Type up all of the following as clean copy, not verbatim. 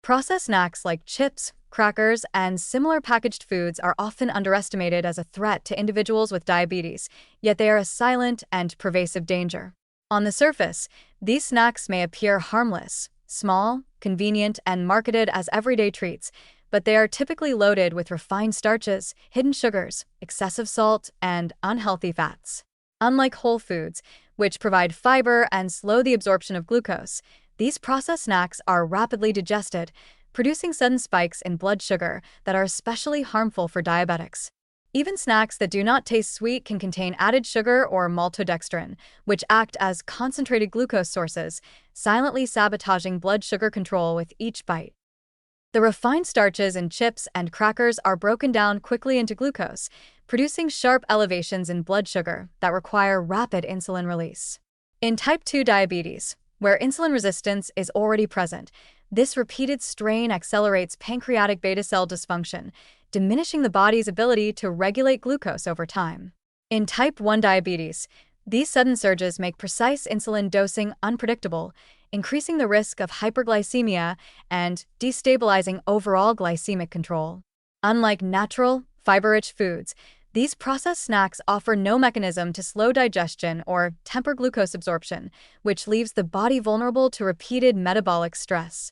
Processed snacks like chips, crackers, and similar packaged foods are often underestimated as a threat to individuals with diabetes, yet they are a silent and pervasive danger. On the surface, these snacks may appear harmless, small, convenient, and marketed as everyday treats, but they are typically loaded with refined starches, hidden sugars, excessive salt, and unhealthy fats. Unlike whole foods, which provide fiber and slow the absorption of glucose, these processed snacks are rapidly digested, producing sudden spikes in blood sugar that are especially harmful for diabetics. Even snacks that do not taste sweet can contain added sugar or maltodextrin, which act as concentrated glucose sources, silently sabotaging blood sugar control with each bite. The refined starches in chips and crackers are broken down quickly into glucose, producing sharp elevations in blood sugar that require rapid insulin release. In type 2 diabetes, where insulin resistance is already present, this repeated strain accelerates pancreatic beta cell dysfunction, diminishing the body's ability to regulate glucose over time. In type 1 diabetes, these sudden surges make precise insulin dosing unpredictable, increasing the risk of hyperglycemia and destabilizing overall glycemic control. Unlike natural, fiber-rich foods, these processed snacks offer no mechanism to slow digestion or temper glucose absorption, which leaves the body vulnerable to repeated metabolic stress.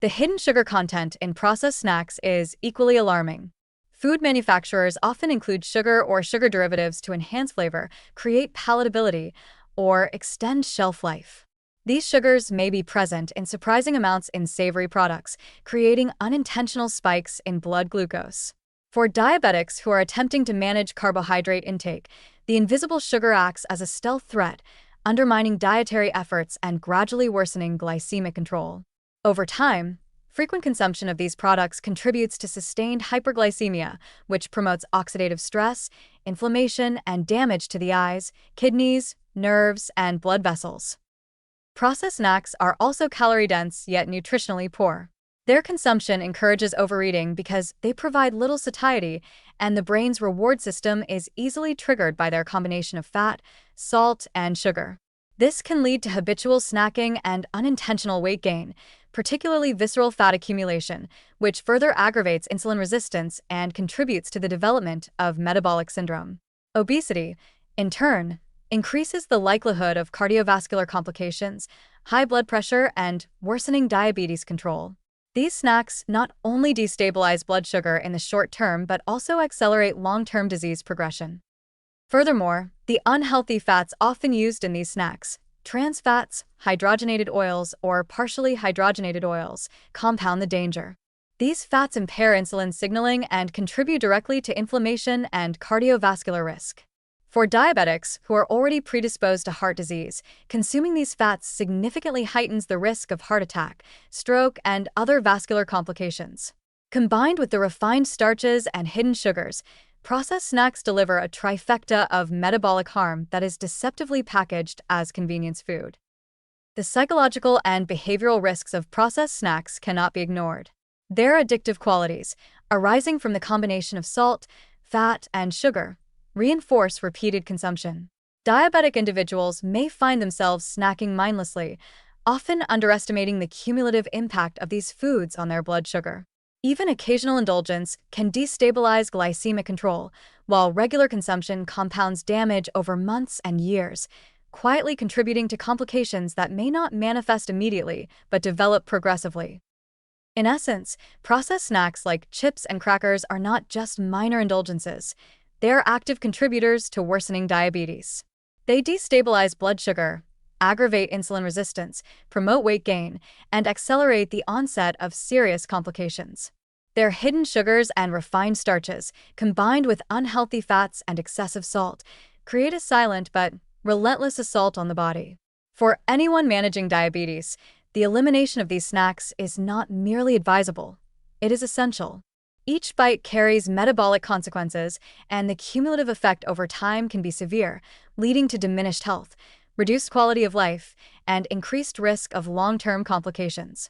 The hidden sugar content in processed snacks is equally alarming. Food manufacturers often include sugar or sugar derivatives to enhance flavor, create palatability, or extend shelf life. These sugars may be present in surprising amounts in savory products, creating unintentional spikes in blood glucose. For diabetics who are attempting to manage carbohydrate intake, the invisible sugar acts as a stealth threat, undermining dietary efforts and gradually worsening glycemic control. Over time, frequent consumption of these products contributes to sustained hyperglycemia, which promotes oxidative stress, inflammation, and damage to the eyes, kidneys, nerves, and blood vessels. Processed snacks are also calorie-dense yet nutritionally poor. Their consumption encourages overeating because they provide little satiety, and the brain's reward system is easily triggered by their combination of fat, salt, and sugar. This can lead to habitual snacking and unintentional weight gain, particularly visceral fat accumulation, which further aggravates insulin resistance and contributes to the development of metabolic syndrome. Obesity, in turn, increases the likelihood of cardiovascular complications, high blood pressure, and worsening diabetes control. These snacks not only destabilize blood sugar in the short term but also accelerate long-term disease progression. Furthermore, the unhealthy fats often used in these snacks, trans fats, hydrogenated oils, or partially hydrogenated oils, compound the danger. These fats impair insulin signaling and contribute directly to inflammation and cardiovascular risk. For diabetics who are already predisposed to heart disease, consuming these fats significantly heightens the risk of heart attack, stroke, and other vascular complications. Combined with the refined starches and hidden sugars, processed snacks deliver a trifecta of metabolic harm that is deceptively packaged as convenience food. The psychological and behavioral risks of processed snacks cannot be ignored. Their addictive qualities, arising from the combination of salt, fat, and sugar, reinforce repeated consumption. Diabetic individuals may find themselves snacking mindlessly, often underestimating the cumulative impact of these foods on their blood sugar. Even occasional indulgence can destabilize glycemic control, while regular consumption compounds damage over months and years, quietly contributing to complications that may not manifest immediately but develop progressively. In essence, processed snacks like chips and crackers are not just minor indulgences. They are active contributors to worsening diabetes. They destabilize blood sugar, aggravate insulin resistance, promote weight gain, and accelerate the onset of serious complications. Their hidden sugars and refined starches, combined with unhealthy fats and excessive salt, create a silent but relentless assault on the body. For anyone managing diabetes, the elimination of these snacks is not merely advisable, it is essential. Each bite carries metabolic consequences, and the cumulative effect over time can be severe, leading to diminished health, reduced quality of life, and increased risk of long-term complications.